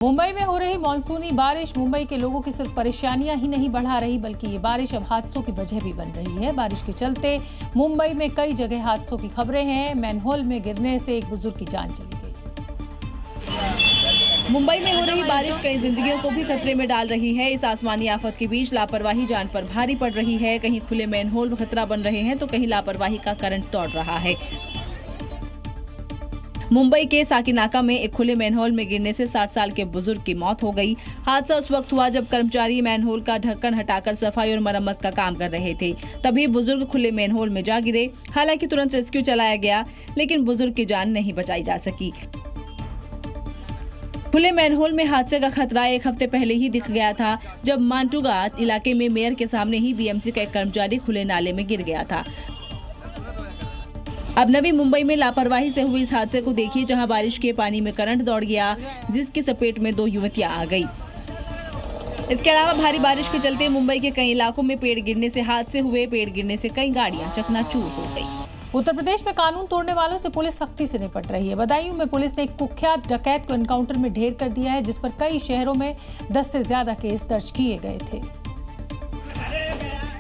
मुंबई में हो रही मानसूनी बारिश मुंबई के लोगों की सिर्फ परेशानियां ही नहीं बढ़ा रही, बल्कि ये बारिश अब हादसों की वजह भी बन रही है। बारिश के चलते मुंबई में कई जगह हादसों की खबरें हैं। मैनहोल में गिरने से एक बुजुर्ग की जान चली गई। मुंबई में हो रही बारिश कई जिंदगियों को भी खतरे में डाल रही है। इस आसमानी आफत के बीच लापरवाही जान पर भारी पड़ रही है। कहीं खुले मैनहोल खतरा बन रहे हैं तो कहीं लापरवाही का करंट दौड़ रहा है। मुंबई के साकिनाका में एक खुले मैनहोल में गिरने से 60 साल के बुजुर्ग की मौत हो गई। हादसा उस वक्त हुआ जब कर्मचारी मैनहोल का ढक्कन हटाकर सफाई और मरम्मत का काम कर रहे थे। तभी बुजुर्ग खुले मैनहोल में जा गिरे। हालांकि तुरंत रेस्क्यू चलाया गया, लेकिन बुजुर्ग की जान नहीं बचाई जा सकी। खुले मैनहोल में हादसे का खतरा एक हफ्ते पहले ही दिख गया था, जब मांटुगा इलाके में मेयर के सामने ही बीएमसी का एक कर्मचारी खुले नाले में गिर गया था। अब नवी मुंबई में लापरवाही से हुई इस हादसे को देखिए, जहां बारिश के पानी में करंट दौड़ गया, जिसकी चपेट में 2 युवतियां आ गई। इसके अलावा भारी बारिश के चलते मुंबई के कई इलाकों में पेड़ गिरने से हादसे हुए। पेड़ गिरने से कई गाड़ियां चकनाचूर हो गई। उत्तर प्रदेश में कानून तोड़ने वालों से पुलिस सख्ती से निपट रही है। बदायूं में पुलिस ने एक कुख्यात डकैत को एनकाउंटर में ढेर कर दिया है, जिस पर कई शहरों में 10 से ज्यादा केस दर्ज किए गए थे।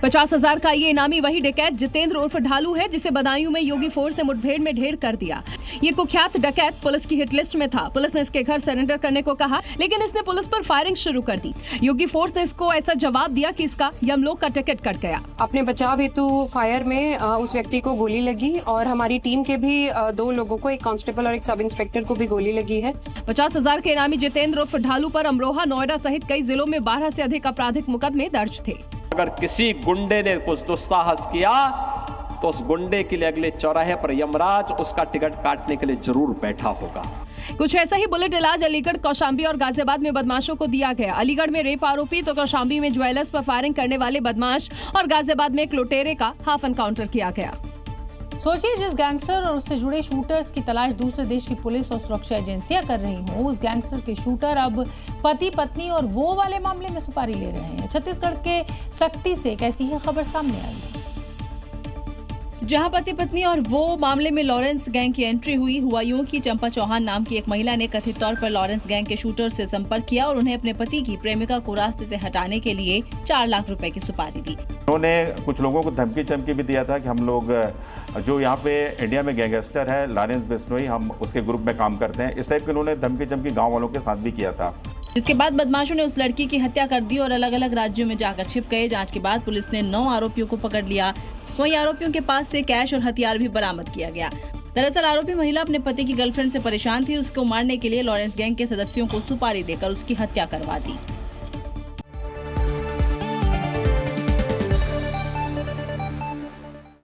50,000 का ये इनामी वही डकैत जितेंद्र उर्फ ढालू है, जिसे बदायूं में योगी फोर्स ने मुठभेड़ में ढेर कर दिया। ये कुख्यात डकैत पुलिस की हिट लिस्ट में था। पुलिस ने इसके घर सरेंडर करने को कहा, लेकिन इसने पुलिस पर फायरिंग शुरू कर दी। योगी फोर्स ने इसको ऐसा जवाब दिया कि इसका यमलोक का टिकट कट गया। अपने बचाव हेतु फायर में उस व्यक्ति को गोली लगी और हमारी टीम के भी 2 लोगों को, एक कांस्टेबल और एक सब इंस्पेक्टर को भी गोली लगी है। 50,000 के इनामी जितेंद्र उर्फ ढालू पर अमरोहा, नोएडा सहित कई जिलों में 12 से अधिक आपराधिक मुकदमे दर्ज थे। अगर किसी गुंडे ने कुछ दुस्साहस किया तो उस गुंडे के लिए अगले चौराहे पर यमराज उसका टिकट काटने के लिए जरूर बैठा होगा। कुछ ऐसा ही बुलेट इलाज अलीगढ़, कौशाम्बी और गाजियाबाद में बदमाशों को दिया गया। अलीगढ़ में रेप आरोपी तो कौशाम्बी में ज्वेलर्स पर फायरिंग करने वाले बदमाश और गाजियाबाद में एक लुटेरे का हाफ एनकाउंटर किया गया। सोचिए, जिस गैंगस्टर और उससे जुड़े शूटर्स की तलाश दूसरे देश की पुलिस और सुरक्षा एजेंसियां कर रही हों, उस गैंगस्टर के शूटर अब पति पत्नी और वो वाले मामले में सुपारी ले रहे हैं। छत्तीसगढ़ के सक्ती से एक ऐसी ही खबर सामने आई है, जहां पति पत्नी और वो मामले में लॉरेंस गैंग की एंट्री हुई। हुआ यूं कि चंपा चौहान नाम की एक महिला ने कथित तौर पर लॉरेंस गैंग के शूटर से संपर्क किया और उन्हें अपने पति की प्रेमिका को रास्ते से हटाने के लिए 4 लाख रुपए की सुपारी दी। उन्होंने कुछ लोगों को धमकी चमकी भी दिया था कि हम लोग जो यहाँ पे इंडिया में गैंगस्टर है लॉरेंस बिश्नोई, हम उसके ग्रुप में काम करते हैं। इस टाइप के उन्होंने धमकी चमकी गाँव वालों के साथ भी किया था। इसके बाद बदमाशों ने उस लड़की की हत्या कर दी और अलग अलग राज्यों में जाकर छिप गए। जांच के बाद पुलिस ने 9 आरोपियों को पकड़ लिया। वहीं आरोपियों के पास से कैश और हथियार भी बरामद किया गया। दरअसल आरोपी महिला अपने पति की गर्लफ्रेंड से परेशान थी। उसको मारने के लिए लॉरेंस गैंग के सदस्यों को सुपारी देकर उसकी हत्या करवा दी।